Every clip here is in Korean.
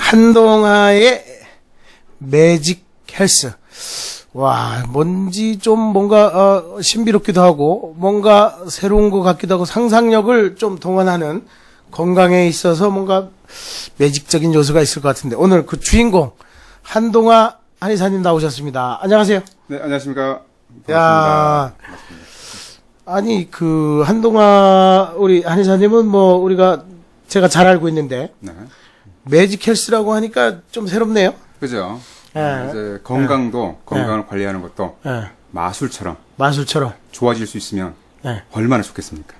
한동아의 매직 헬스. 와, 뭔지 좀 뭔가 신비롭기도 하고 뭔가 새로운 것 같기도 하고 상상력을 좀 동원하는 건강에 있어서 뭔가 매직적인 요소가 있을 것 같은데 오늘 그 주인공 한동아 한의사님 나오셨습니다. 안녕하세요. 네, 안녕하십니까. 야, 반갑습니다. 아니 그 한동아 우리 한의사님은 뭐 우리가 제가 잘 알고 있는데 네. 매직 헬스라고 하니까 좀 새롭네요. 그죠. 예. 이제 건강을 관리하는 것도 예. 마술처럼 마술처럼. 좋아질 수 있으면 예. 얼마나 좋겠습니까?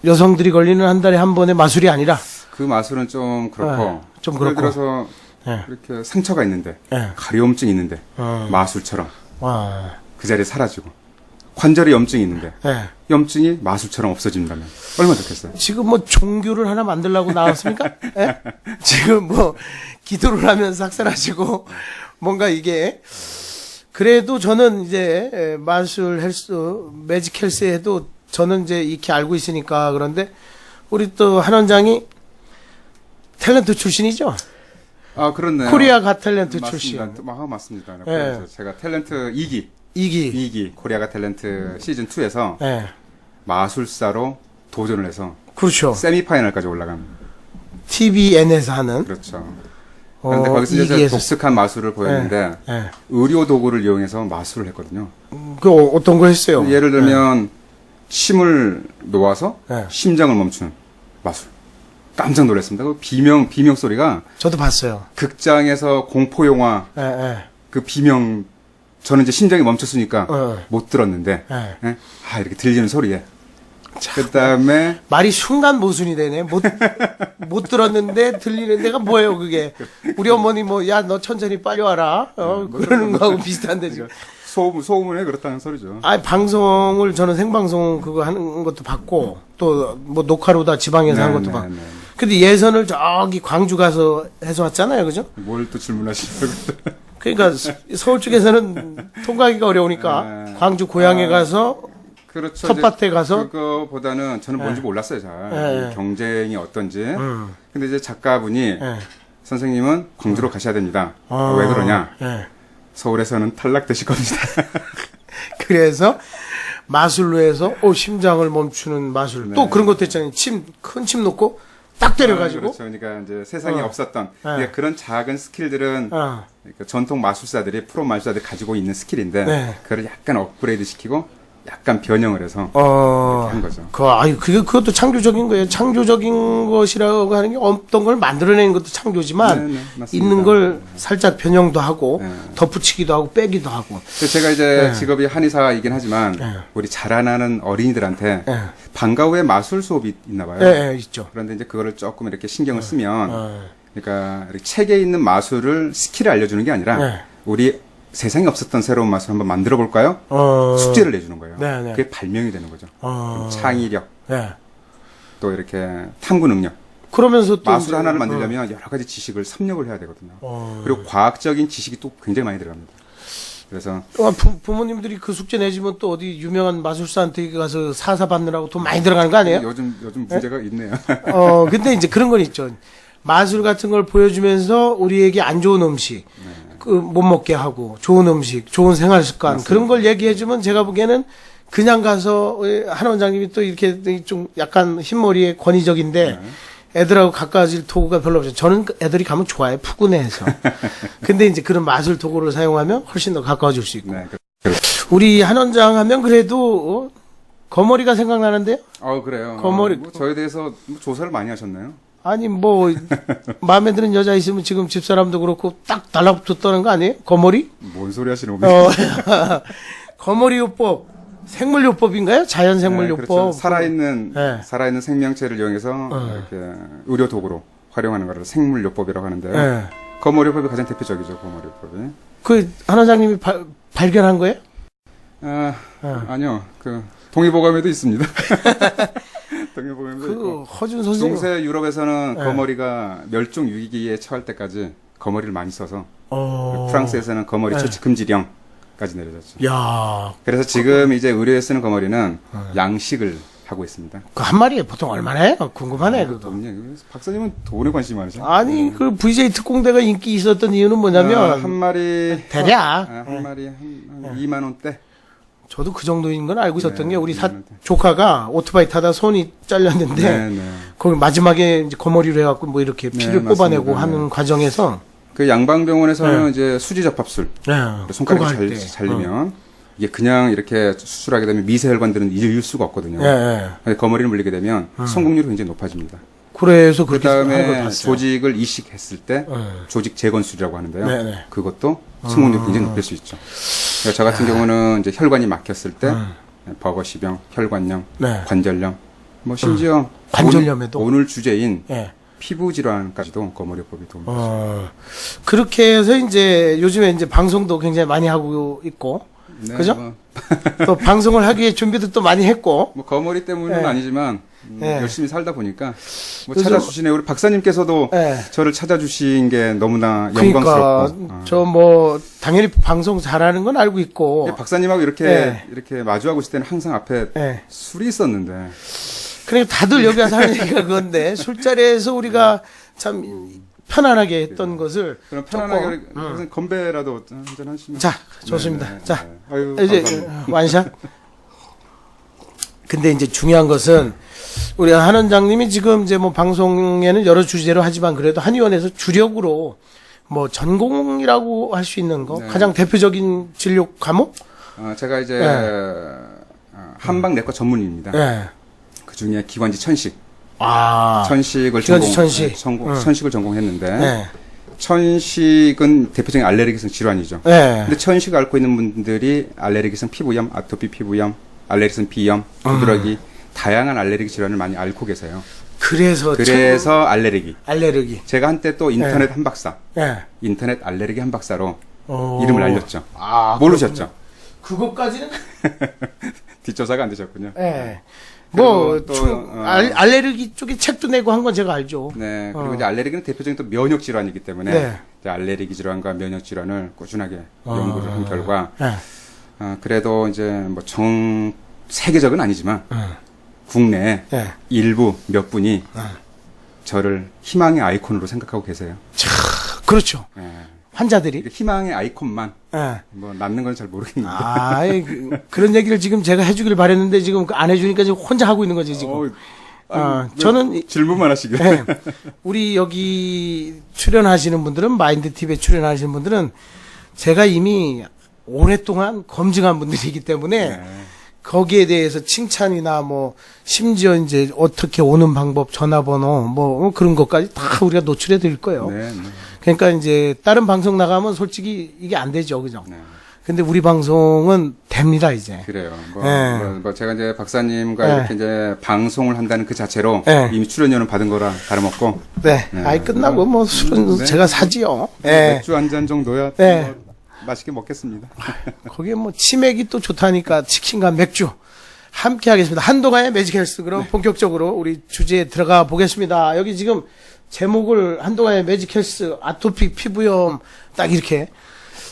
여성들이 걸리는 한 달에 한 번의 마술이 아니라 그 마술은 좀 그렇고, 좀 예를 그렇고. 들어서 예. 이렇게 상처가 있는데, 예. 가려움증이 있는데, 어. 마술처럼 와. 그 자리에 사라지고, 관절에 염증이 있는데, 예. 염증이 마술처럼 없어진다면 얼마나 좋겠어요? 지금 뭐 종교를 하나 만들려고 나왔습니까? 예? 지금 뭐 기도를 하면서 학살하시고 뭔가 이게 그래도 저는 이제 마술 헬스 매직 헬스에도 저는 이제 익히 알고 있으니까 그런데 우리 또 한 원장이 탤런트 출신이죠? 아, 그렇네요. 코리아 가 탤런트 맞습니다. 출신. 맞습니다. 예. 그래서 제가 탤런트 2기, 이기. 코리아가 탤런트 시즌 2에서 예. 마술사로 도전을 해서 그렇죠. 세미파이널까지 올라간. TVN에서 하는. 그렇죠. 그런데 거기서 이제 이기에서. 독특한 마술을 보였는데 예. 의료 도구를 이용해서 마술을 했거든요. 그 어떤 거 했어요? 예를 들면 침을 놓아서 예. 심장을 멈추는 마술. 깜짝 놀랐습니다. 그 비명 소리가 저도 봤어요. 극장에서 공포 영화 예, 예. 그 비명 저는 이제 심장이 멈췄으니까 어. 못 들었는데 예. 예? 아 이렇게 들리는 소리에 그다음에 말이 순간 모순이 되네. 못 들었는데 들리는 데가 뭐예요, 그게? 우리 어머니 뭐, 야, 너 천천히 빨리 와라. 그러는 거하고 비슷한데, 지금. 소음을 해 그렇다는 소리죠. 아, 방송을 저는 생방송 그거 하는 것도 봤고, 또 뭐 녹화로다 지방에서 하는 것도 봤고. 근데 예선을 저기 광주 가서 해서 왔잖아요, 그죠? 뭘 또 질문하시려고. 그러니까 서울 쪽에서는 통과하기가 어려우니까 네. 광주 고향에 가서 그렇죠. 텃밭에 가서 그거보다는 저는 뭔지 몰랐어요, 잘. 예. 경쟁이 어떤지. 근데 이제 작가분이 예. 선생님은 광주로 가셔야 됩니다. 아, 왜 그러냐? 예. 서울에서는 탈락되실 겁니다. 그래서 마술로 해서 심장을 멈추는 마술. 네. 또 그런 것도 있잖아요. 큰 침 놓고 딱 때려가지고. 그렇죠. 그러니까 이제 세상에 없었던 그러니까 그런 작은 스킬들은 어. 그러니까 전통 마술사들이 프로 마술사들이 가지고 있는 스킬인데 네. 그걸 약간 업그레이드 시키고 약간 변형을 해서 이렇게 한 거죠. 그것도 창조적인 거예요. 창조적인 것이라고 하는 게 없던 걸 만들어내는 것도 창조지만 네, 네, 맞습니다. 있는 걸 살짝 변형도 하고 네. 덧붙이기도 하고 빼기도 하고. 그래서 제가 이제 직업이 한의사이긴 하지만 네. 우리 자라나는 어린이들한테 네. 방과 후에 마술 수업이 있나 봐요. 예, 있죠. 그런데 이제 그거를 조금 이렇게 신경을 쓰면 그러니까 이렇게 책에 있는 마술을 스킬을 알려주는 게 아니라 네. 우리 세상에 없었던 새로운 마술 한번 만들어 볼까요? 숙제를 내주는 거예요. 네, 네. 그게 발명이 되는 거죠. 어. 창의력, 예. 또 이렇게 탐구 능력. 그러면서 또 마술 이제, 하나를 만들려면 여러 가지 지식을 섭렵을 해야 되거든요. 어. 그리고 과학적인 지식이 또 굉장히 많이 들어갑니다. 그래서 부모님들이 그 숙제 내주면 또 어디 유명한 마술사한테 가서 사사 받느라고 돈 많이 들어가는 거 아니에요? 요즘 문제가 있네요. 근데 이제 그런 건 있죠. 마술 같은 걸 보여주면서 우리에게 안 좋은 음식, 못 먹게 하고, 좋은 음식, 좋은 생활 습관, 맞습니다. 그런 걸 얘기해주면 제가 보기에는 그냥 가서 한 원장님이 또 이렇게 좀 약간 흰머리에 권위적인데 애들하고 가까워질 도구가 별로 없어요. 저는 애들이 가면 좋아요. 푸근해서. 근데 이제 그런 마술 도구를 사용하면 훨씬 더 가까워질 수 있고. 네, 우리 한 원장 하면 그래도 거머리가 생각나는데요? 그래요. 거머리. 뭐 저에 대해서 조사를 많이 하셨나요? 아니 뭐 마음에 드는 여자 있으면 지금 집사람도 그렇고 딱 달라붙었다는 거 아니에요? 거머리? 뭔 소리 하시는 겁니까? 거머리요법, 생물요법인가요? 자연생물요법. 네, 그렇죠. 살아있는 네. 생명체를 이용해서 이렇게 의료 도구로 활용하는 것을 생물요법이라고 하는데요. 네. 거머리요법이 가장 대표적이죠. 거머리요법이. 그 한 원장님이 발견한 거예요? 아니요. 그 동의보감에도 있습니다. 동의보감에도 그 있고. 허준 선생님. 중세 유럽에서는 네. 거머리가 멸종 위기에 처할 때까지 거머리를 많이 써서 어. 프랑스에서는 거머리 네. 채취 금지령까지 내려졌죠. 야. 그래서 지금 이제 의료에 쓰는 거머리는 양식을 하고 있습니다. 그 한 마리에 보통 얼마나 해요? 궁금하네, 그거. 박사님은 돈에 관심이 많으시죠? 아니, 그 VJ 특공대가 인기 있었던 이유는 뭐냐면, 한 마리 대략. 한 마리 한 2만 원대. 저도 그 정도인 건 알고 있었던 네, 게, 우리 네. 조카가 오토바이 타다 손이 잘렸는데, 네, 네. 거기 마지막에 이제 거머리로 해갖고 뭐 이렇게 네, 피를 맞습니다. 뽑아내고 네. 하는 과정에서, 그 양방병원에서는 네. 이제 수지 접합술, 네, 손가락이 그거 할 때. 잘리면 이게 그냥 이렇게 수술하게 되면 미세혈관들은 잃을 수가 없거든요. 예, 예. 거머리를 물리게 되면 성공률이 굉장히 높아집니다. 그래서 그 그렇게 하는 걸 다음에 봤어요. 조직을 이식했을 때 음. 조직 재건술이라고 하는데요. 네, 네. 그것도 성공률이 굉장히 높일 수 있죠. 그러니까 저 같은 경우는 이제 혈관이 막혔을 때 버거시병, 혈관염, 네. 관절염, 뭐 심지어 관절염에도? 오늘 주제인 예. 피부 질환까지도 거머리요법이 도움이 됩니다. 그렇게 해서 이제 요즘에 이제 방송도 굉장히 많이 하고 있고, 네, 그죠? 또 방송을 하기에 준비도 또 많이 했고, 뭐 거머리 때문은 네. 아니지만 네. 열심히 살다 보니까 뭐 요즘- 찾아주시네. 우리 박사님께서도 네. 저를 찾아주신 게 너무나 그러니까 영광스럽고. 저 뭐 당연히 방송 잘하는 건 알고 있고, 박사님하고 이렇게 네. 이렇게 마주하고 있을 때는 항상 앞에 예. 술이 있었는데 그러니까 다들 여기 와서 하는 얘기가 그건데 술자리에서 우리가 참 편안하게 했던 것을 그럼 편안하게 조금, 무슨 건배라도 한잔 하시면. 자 좋습니다. 네, 네, 자 네. 아유, 이제 감사합니다. 완샷. 근데 이제 중요한 것은 우리 한 원장님이 지금 이제 뭐 방송에는 여러 주제로 하지만 그래도 한의원에서 주력으로 뭐 전공이라고 할 수 있는 거 네. 가장 대표적인 진료 과목? 제가 이제 네. 한방 내과 전문의입니다. 예. 그 중에 기관지 천식, 아. 천식을 기관지 전공, 천식. 네, 전공, 응. 천식을 전공했는데 예. 천식은 대표적인 알레르기성 질환이죠. 예. 근데 천식을 앓고 있는 분들이 알레르기성 피부염, 아토피 피부염, 알레르기성 비염, 두드러기 다양한 알레르기 질환을 많이 앓고 계세요. 그래서 알레르기. 알레르기. 제가 한때 또 인터넷 한박사, 예. 인터넷 알레르기 한박사로 어. 이름을 알렸죠. 아, 모르셨죠? 그것까지는 뒷조사가 안 되셨군요. 예. 뭐 그리고 또, 알레르기 쪽에 책도 내고 한 건 제가 알죠. 네, 그리고 이제 알레르기는 대표적인 또 면역 질환이기 때문에 네. 이제 알레르기 질환과 면역 질환을 꾸준하게 연구를 한 결과 예. 그래도 이제 뭐 세계적은 아니지만 국내에 예. 일부 몇 분이 저를 희망의 아이콘으로 생각하고 계세요. 그렇죠. 예. 환자들이. 이게 희망의 아이콘만 예. 뭐 낳는 건 잘 모르겠는데. 아, 그런 얘기를 지금 제가 해주길 바랬는데 지금 안 해주니까 지금 혼자 하고 있는 거지 지금. 저는 질문만 하시길. 예. 우리 여기 출연하시는 분들은 마인드 TV에 출연하시는 분들은 제가 이미 오랫동안 검증한 분들이기 때문에 네. 거기에 대해서 칭찬이나 뭐 심지어 이제 어떻게 오는 방법, 전화번호 뭐 그런 것까지 다 우리가 노출해 드릴 거예요. 네, 네. 그러니까 이제 다른 방송 나가면 솔직히 이게 안 되죠, 그죠? 네. 근데 우리 방송은 됩니다 이제. 그래요. 네. 뭐 제가 이제 박사님과 네. 이렇게 이제 방송을 한다는 그 자체로 네. 이미 출연료는 받은 거라 다름없고. 네. 네. 아이 끝나고 뭐 술은 네. 제가 사지요. 네. 맥주 한 잔 정도야 네. 뭐 맛있게 먹겠습니다. 거기에 뭐 치맥이 또 좋다니까 치킨과 맥주 함께 하겠습니다. 한동안의 매직 헬스 그럼 본격적으로 우리 주제에 들어가 보겠습니다. 여기 지금 제목을 한동안의 매직 헬스 아토피 피부염 딱 이렇게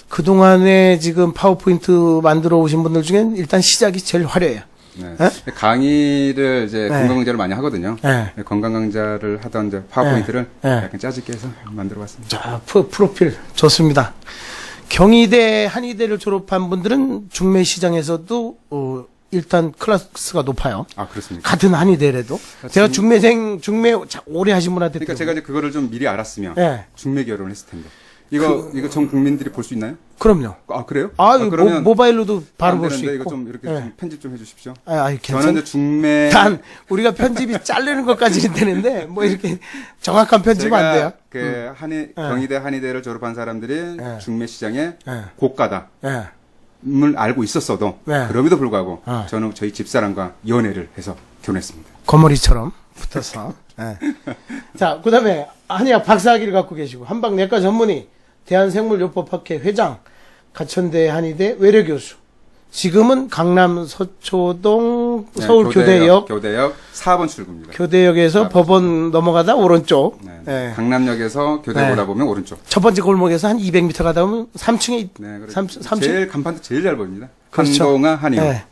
그동안에 지금 파워포인트 만들어 오신 분들 중엔 일단 시작이 제일 화려해요. 네. 네? 강의를 이제 네. 건강 강좌를 많이 하거든요. 네. 건강 강좌를 하던 이제 파워포인트를 네. 네. 약간 짜집게 해서 만들어 봤습니다. 자, 프로필 좋습니다. 경희대, 한의대를 졸업한 분들은 중매 시장에서도 일단 클래스가 높아요. 아, 그렇습니까? 같은 한의대라도. 제가 중매 오래 하신 분한테 그러니까 제가 이제 그거를 좀 미리 알았으면 네. 중매 결혼을 했을 텐데. 이거 전 국민들이 볼 수 있나요? 그럼요. 아, 그래요? 그러면 모바일로도 바로 안 볼 수 되는데 있고. 이거 좀 이렇게 네. 좀 편집 좀 해주십시오. 괜찮. 저는 이제 중매 단 우리가 편집이 자르는 것까지는 되는데 뭐 이렇게 정확한 편집은 안 돼요. 그 경희대 한의대를 졸업한 사람들이 네. 중매 시장에 네. 고가다. 예. 을 알고 있었어도 네. 그럼에도 불구하고 어. 저는 저희 집사람과 연애를 해서 결혼했습니다. 거머리처럼 붙어서. 예. 자, 그다음에 한의학 박사학위를 갖고 계시고 한방내과 전문의, 대한생물요법학회 회장, 가천대 한의대 외래 교수. 지금은 강남 서초동 네, 서울교대역 교대역 4번 출구입니다. 교대역에서 법원 넘어가다 오른쪽. 네, 예. 강남역에서 교대 네. 보다 보면 오른쪽. 첫 번째 골목에서 한 200m 가다 보면 3층에 네, 그렇죠. 3층. 제일 간판도 제일 잘 보입니다. 그렇죠. 한동아 한의원. 예.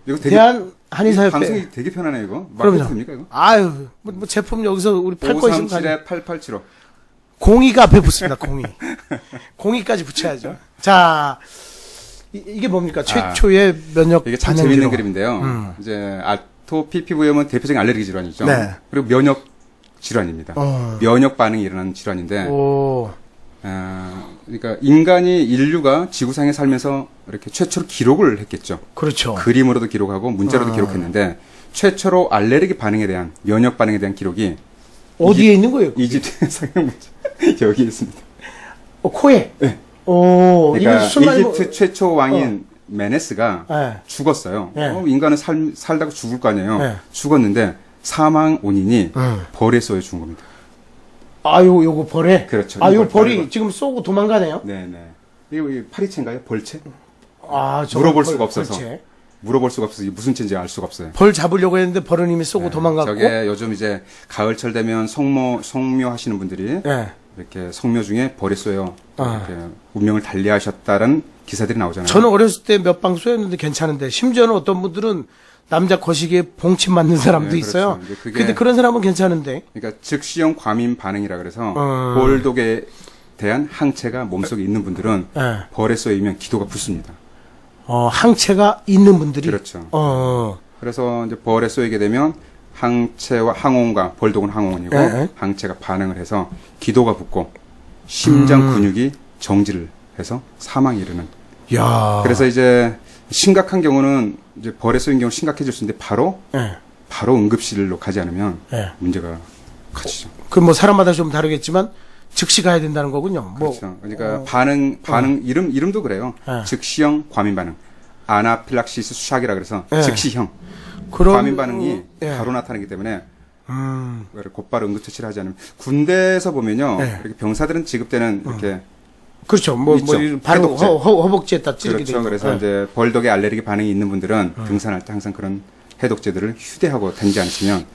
이거 대한 한의사협회. 방송이 되게 편하네 이거. 그럼요. 마케팅 됩니까 이거? 아유, 뭐 제품 여기서 우리 팔 거 있으면 537-8875. 02가 앞에 붙습니다. 02. 02까지 붙여야죠. 자, 이게 뭡니까? 최초의 면역 이게 참 반응 재밌는 기록. 그림인데요. 이제 아토피 피부염은 대표적인 알레르기 질환이죠. 네. 그리고 면역 질환입니다. 면역 반응이 일어나는 질환인데, 오. 그러니까 인류가 지구상에 살면서 이렇게 최초로 기록을 했겠죠. 그렇죠. 그림으로도 기록하고 문자로도 기록했는데 최초로 알레르기 반응에 대한 면역 반응에 대한 기록이 어디에 있는 거예요? 이집트 성형 문자 여기 있습니다. 코에. 네. 오. 그러니까 이거 술 많이 이집트 최초 왕인 메네스가 네. 죽었어요. 네. 인간은 살다가 죽을 거 아니에요. 네. 죽었는데 사망 원인이 벌에 쏘여 죽은 겁니다. 요거 벌에? 그렇죠. 요 벌이 벌. 지금 쏘고 도망가네요? 네네. 이거 파리채인가요? 벌채? 저 물어볼 수가 없어서. 벌채. 물어볼 수가 없어서 이게 무슨 채인지 알 수가 없어요. 벌 잡으려고 했는데 벌은 이미 쏘고 도망갔고. 저게 요즘 이제 가을철 되면 성묘 하시는 분들이 네. 이렇게 성묘 중에 벌에 쏘여 이렇게 운명을 달리하셨다는 기사들이 나오잖아요. 저는 어렸을 때 몇 방 쏘였는데 괜찮은데, 심지어는 어떤 분들은 남자 거시기에 봉침 맞는 사람도 네, 있어요. 그렇죠. 그게- 근데 그런 사람은 괜찮은데. 그러니까 즉시형 과민 반응이라 그래서 벌독에 대한 항체가 몸속에 있는 분들은 네. 벌에 쏘이면 기도가 붙습니다. 항체가 있는 분들이. 그렇죠. 어. 그래서 이제 벌에 쏘이게 되면 항체와 항원과 벌독은 항원이고 네. 항체가 반응을 해서 기도가 붙고 심장 근육이 정지를 해서 사망에 이르는. 야. 그래서 이제 심각한 경우는 이제 벌에 쏘인 경우 심각해질 수 있는데 바로 네. 응급실로 가지 않으면 네. 문제가 커지죠. 그 뭐 사람마다 좀 다르겠지만 즉시 가야 된다는 거군요. 뭐 그렇죠. 그러니까 반응 이름도 그래요. 네. 즉시형 과민 반응. 아나필락시스 수샥이라 그래서 네. 즉시형 그런 과민 반응이 예. 바로 나타나기 때문에 곧바로 응급처치를 하지 않으면 군대에서 보면요. 네. 이렇게 병사들은 지급되는 이렇게 그렇죠. 있죠. 바로 해독제. 허벅지에다 찌르게 그렇죠. 되죠. 그래서 네. 이제 벌독에 알레르기 반응이 있는 분들은 등산할 때 항상 그런 해독제들을 휴대하고 다니지 않으시면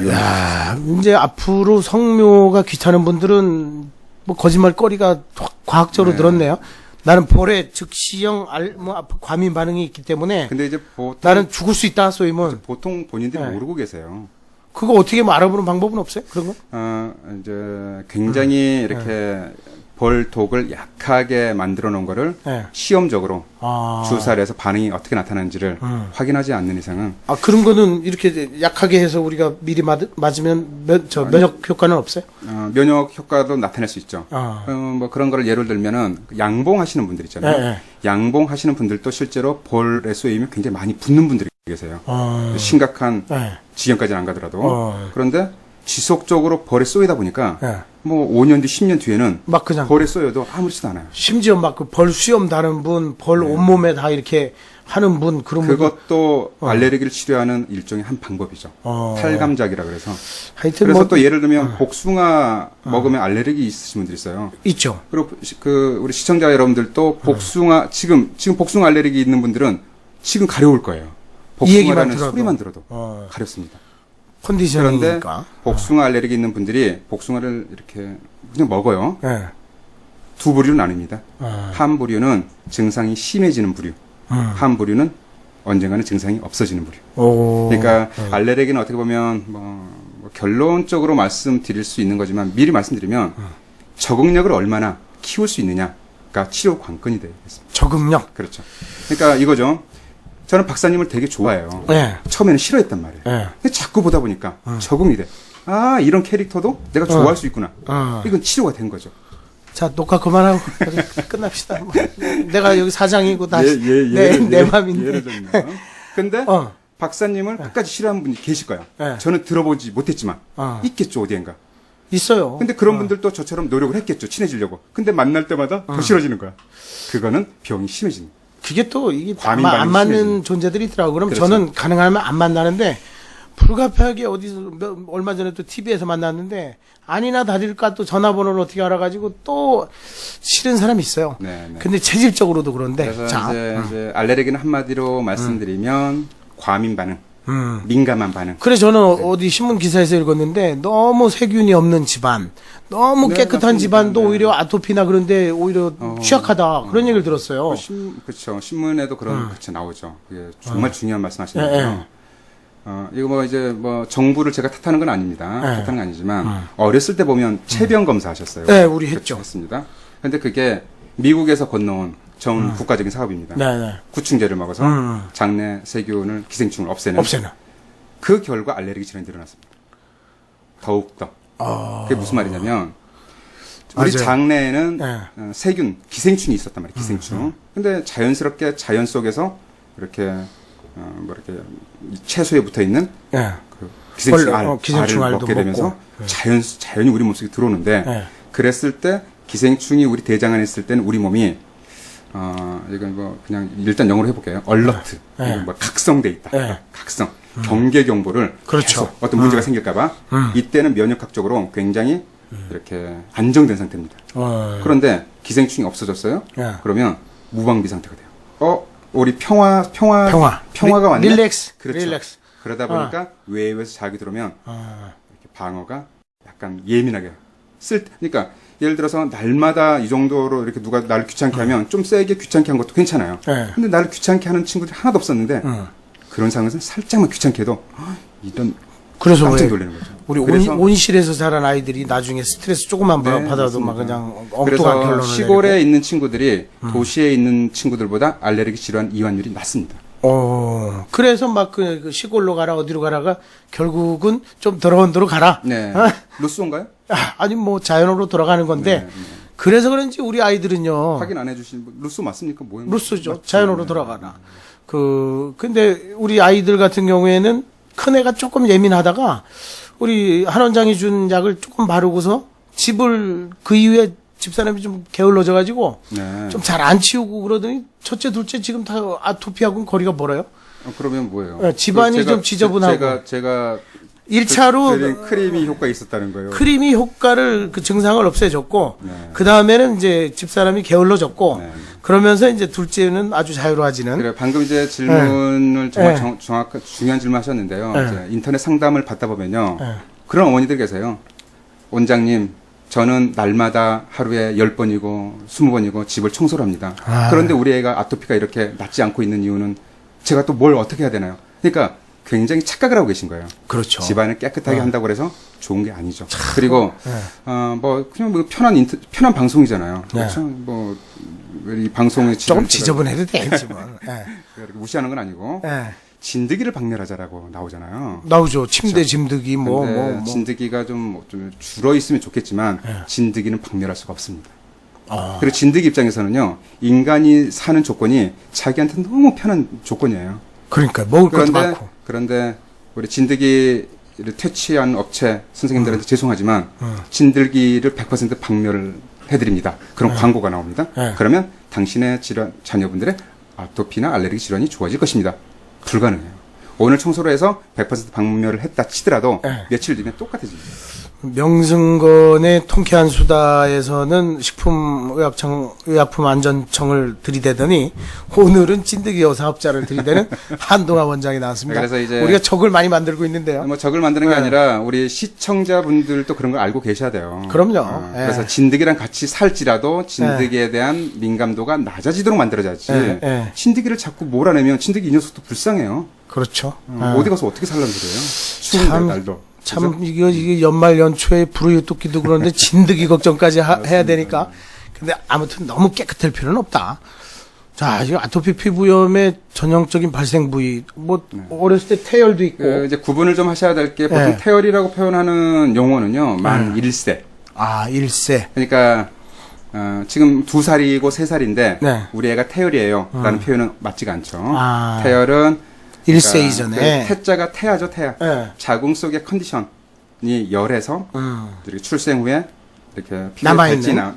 야, 이제 앞으로 성묘가 귀찮은 분들은 뭐 거짓말거리가 과학적으로 네. 늘었네요. 나는 벌에 즉시형 과민 반응이 있기 때문에 근데 이제 나는 죽을 수 있다 쏘이면 보통 본인들이 네. 모르고 계세요. 그거 어떻게 뭐 알아보는 방법은 없어요? 그런 거? 이제 굉장히 이렇게 벌독을 약하게 만들어 놓은 거를 네. 시험적으로 아. 주사를 해서 반응이 어떻게 나타나는지를 확인하지 않는 이상은 그런 거는 이렇게 약하게 해서 우리가 미리 맞으면 면역 효과는 없어요? 면역 효과도 나타낼 수 있죠. 아. 뭐 그런 거를 예를 들면은 양봉하시는 분들 있잖아요. 네, 네. 양봉하시는 분들도 실제로 벌에 쏘이면 굉장히 많이 붓는 분들이 계세요. 심각한 네. 지경까지는 안 가더라도. 그런데 지속적으로 벌에 쏘이다 보니까 네. 뭐 5년 뒤, 10년 뒤에는 막 그냥 벌에 쏘여도 아무렇지도 않아요. 심지어 막 그 벌 수염 다는 분, 벌 온몸에 다 이렇게 하는 분 그런 분 그것도 알레르기를 치료하는 일종의 한 방법이죠. 탈감작이라 그래서. 하여튼 그래서 뭐 또 예를 들면 복숭아 먹으면 알레르기 있으신 분들 있어요. 있죠. 그리고 우리 시청자 여러분들도 복숭아 지금 복숭아 알레르기 있는 분들은 지금 가려울 거예요. 이 얘기만 복숭아라는 들어도. 소리만 들어도 가렵습니다. 그런데 컨디션이니까. 복숭아 알레르기 있는 분들이 복숭아를 이렇게 그냥 먹어요. 네. 두 부류로 나뉩니다. 한 부류는 증상이 심해지는 부류. 한 부류는 언젠가는 증상이 없어지는 부류. 오. 그러니까 알레르기는 어떻게 보면 뭐 결론적으로 말씀드릴 수 있는 거지만 미리 말씀드리면 적응력을 얼마나 키울 수 있느냐가 치료 관건이 되겠습니다. 적응력. 그렇죠. 그러니까 이거죠. 저는 박사님을 되게 좋아해요. 네. 처음에는 싫어했단 말이에요. 네. 근데 자꾸 보다 보니까 적응이 돼. 이런 캐릭터도 내가 좋아할 수 있구나. 이건 치료가 된 거죠. 자, 녹화 그만하고 끝납시다. 내가 여기 사장이고 다시 내 내 맘인데. 예를 들면. 근데 박사님을 끝까지 싫어하는 분이 계실 거예요. 네. 저는 들어보지 못했지만 있겠죠 어디엔가. 있어요. 근데 그런 분들도 저처럼 노력을 했겠죠 친해지려고. 근데 만날 때마다 더 싫어지는 거야. 그거는 병이 심해지는 거야. 그게 또 이게 과민 안 반응이 맞는 심해지는. 존재들이 있더라고. 그럼 그렇죠. 저는 가능하면 안 만나는데 불가피하게 어디서 얼마 전에 또 TV에서 만났는데 아니나 다를까 또 전화번호를 어떻게 알아가지고 또 싫은 사람이 있어요. 네, 네. 근데 체질적으로도 그런데 그래서 자, 이제 알레르기는 한마디로 말씀드리면 과민 반응. 민감한 반응. 그래 저는 어디 신문 기사에서 읽었는데 너무 세균이 없는 집안, 너무 네, 깨끗한 맞습니다. 집안도 네. 오히려 아토피나 그런데 오히려 취약하다 그런 얘기를 들었어요. 그렇죠. 신문에도 그런 그쵸 나오죠. 그게 정말 중요한 예, 말씀하시는데요. 이거 뭐 이제 뭐 정부를 제가 탓하는 건 아닙니다. 네. 탓하는 건 아니지만 어렸을 때 보면 체병 검사 하셨어요. 네, 우리 했죠. 했습니다. 근데 그게 미국에서 건너온 전 국가적인 사업입니다. 네. 구충제를 먹어서 장내 세균을 기생충을 없애는 그 결과 알레르기 질환이 늘어났습니다. 더욱더. 그게 무슨 말이냐면 우리 맞아요. 장내에는 네. 세균, 기생충이 있었단 말이에요. 기생충. 근데 자연스럽게 자연 속에서 이렇게 뭐 이렇게 채소에 붙어 있는 네. 그 기생충 기생충 알을 알도 먹게 되면서 먹고. 자연히 우리 몸속에 들어오는데 네. 그랬을 때 기생충이 우리 대장 안에 있을 때는 우리 몸이 이건 뭐 그냥 일단 영어로 해볼게요. 얼러트, 네. 뭐 각성돼 있다. 네. 각성, 경계 경보를 그렇죠. 계속 어떤 문제가 생길까봐 이때는 면역학적으로 굉장히 이렇게 안정된 상태입니다. 그런데 기생충이 없어졌어요. 네. 그러면 무방비 상태가 돼요. 우리 평화가 왔네. 릴렉스. 그렇죠. 릴렉스. 그러다 보니까 외부에서 자기 들어오면 이렇게 방어가 약간 예민하게 그러니까 예를 들어서 날마다 이 정도로 이렇게 누가 나를 귀찮게 하면 좀 세게 귀찮게 한 것도 괜찮아요. 네. 근데 나를 귀찮게 하는 친구들이 하나도 없었는데 그런 상황에서 살짝만 귀찮게 해도 이런 그래서 깜짝 왜 놀라는 거죠. 우리 그래서 온실에서 자란 아이들이 나중에 스트레스 조금만 네, 받아도 맞습니다. 막 그냥 엉뚱한 그래서 결론을 시골에 내리고. 있는 친구들이 도시에 있는 친구들보다 알레르기 질환 이완율이 낮습니다. 그래서 막 그 시골로 가라 어디로 가라가 결국은 좀 더러운 데로 가라. 네. 루소인가요? 아니 뭐 자연으로 돌아가는 건데 네. 그래서 그런지 우리 아이들은요. 확인 안 해주신 분 루소 맞습니까? 뭐예요? 루스죠. 맞죠? 자연으로 돌아가라. 근데 우리 아이들 같은 경우에는 큰 애가 조금 예민하다가 우리 한 원장이 준 약을 조금 바르고서 집을 그 이후에 집사람이 좀 게을러져가지고 네. 좀 잘 안 치우고 그러더니 첫째, 둘째 지금 다 아토피하고는 거리가 멀어요. 그러면 뭐예요? 네, 집안이 좀 지저분하고. 제가 1차로 크림이 효과 있었다는 거예요. 크림이 효과를 그 증상을 없애줬고 네. 그 다음에는 이제 집사람이 게을러졌고 네. 그러면서 이제 둘째는 아주 자유로워지는. 그래 방금 이제 질문을 정말 네. 정확한 중요한 질문 하셨는데요. 네. 이제 인터넷 상담을 받다 보면요. 네. 그런 어머니들 계세요. 원장님, 저는 날마다 하루에 10번이고 20번이고 집을 청소를 합니다. 그런데 우리 애가 아토피가 이렇게 낫지 않고 있는 이유는 제가 또 뭘 어떻게 해야 되나요? 그러니까 굉장히 착각을 하고 계신 거예요. 그렇죠. 집안을 깨끗하게 한다고 해서 좋은 게 아니죠. 그리고 뭐 그냥 뭐 편한 방송이잖아요. 그렇죠? 뭐 이 방송의 조금 지저분해도 돼, 집은. 무시하는 건 아니고 예. 진드기를 박멸하자라고 나오잖아요. 나오죠. 침대 짐득이 근데 진드기가 좀 줄어 있으면 좋겠지만 예. 진드기는 박멸할 수가 없습니다. 그리고 진드기 입장에서는요, 인간이 사는 조건이 자기한테 너무 편한 조건이에요. 그러니까 먹을 것도 많고. 그런데 우리 진드기를 퇴치한 업체 선생님들한테 죄송하지만 진드기를 100% 박멸을 해드립니다. 그런 광고가 나옵니다. 그러면 당신의 자녀분들의 아토피나 알레르기 질환이 좋아질 것입니다. 불가능해요. 오늘 청소를 해서 100% 박멸을 했다 치더라도 며칠 뒤면 똑같아집니다. 명승건의 통쾌한 수다에서는 식품의약품안전청을 들이대더니 오늘은 진드기 여사업자를 들이대는 한동아 원장이 나왔습니다. 그래서 이제 우리가 적을 많이 만들고 있는데요. 뭐 적을 만드는 게 아니라 우리 시청자분들도 그런 걸 알고 계셔야 돼요. 그럼요. 그래서 진드기랑 같이 살지라도 진드기에 대한 민감도가 낮아지도록 만들어야지. 진드기를 자꾸 몰아내면 진드기 이 녀석도 불쌍해요. 그렇죠. 어디 가서 어떻게 살란 그래요? 추운데 날도. 참 이게 연말 연초에 불우유토끼도 그런데 진드기 걱정까지 해야 되니까. 근데 아무튼 너무 깨끗할 필요는 없다. 자, 이거 아토피 피부염의 전형적인 발생 부위. 어렸을 때 태열도 있고. 이제 구분을 좀 하셔야 될 게 보통 태열이라고 표현하는 용어는요. 만 1세. 1세. 그러니까 지금 2살이고 3살인데 우리 애가 태열이에요. 라는 표현은 맞지가 않죠. 태열은 1세 이전에. 태자가 태아죠, 태아. 자궁 속의 컨디션이 열에서 이렇게 출생 후에 이렇게 피부에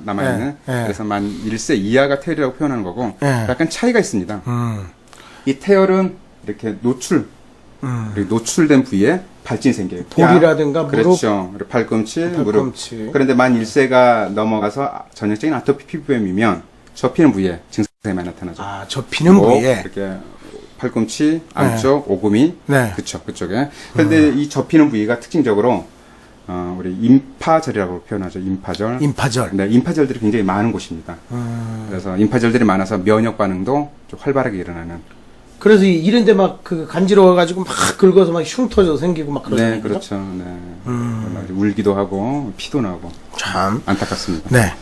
남아있는. 그래서 만 1세 이하가 태열이라고 표현하는 거고 약간 차이가 있습니다. 이 태열은 이렇게 노출된 부위에 발진이 생겨요. 볼이라든가 무릎. 그렇죠. 팔꿈치, 무릎. 그런데 만 1세가 넘어가서 전형적인 아토피 피부염이면 접히는 부위에 증상이 많이 나타나죠. 접히는 부위에. 이렇게 팔꿈치 안쪽 오금이 네. 그쵸 그쪽에. 그런데 이 접히는 부위가 특징적으로 우리 임파절이라고 표현하죠. 임파절. 임파절. 네, 임파절들이 굉장히 많은 곳입니다. 그래서 임파절들이 많아서 면역 반응도 좀 활발하게 일어나는. 그래서 이런데 막 그 간지러워가지고 막 긁어서 막 흉터져 생기고 막 그러잖아요. 네, 그렇죠. 네. 울기도 하고 피도 나고 참 안타깝습니다. 네.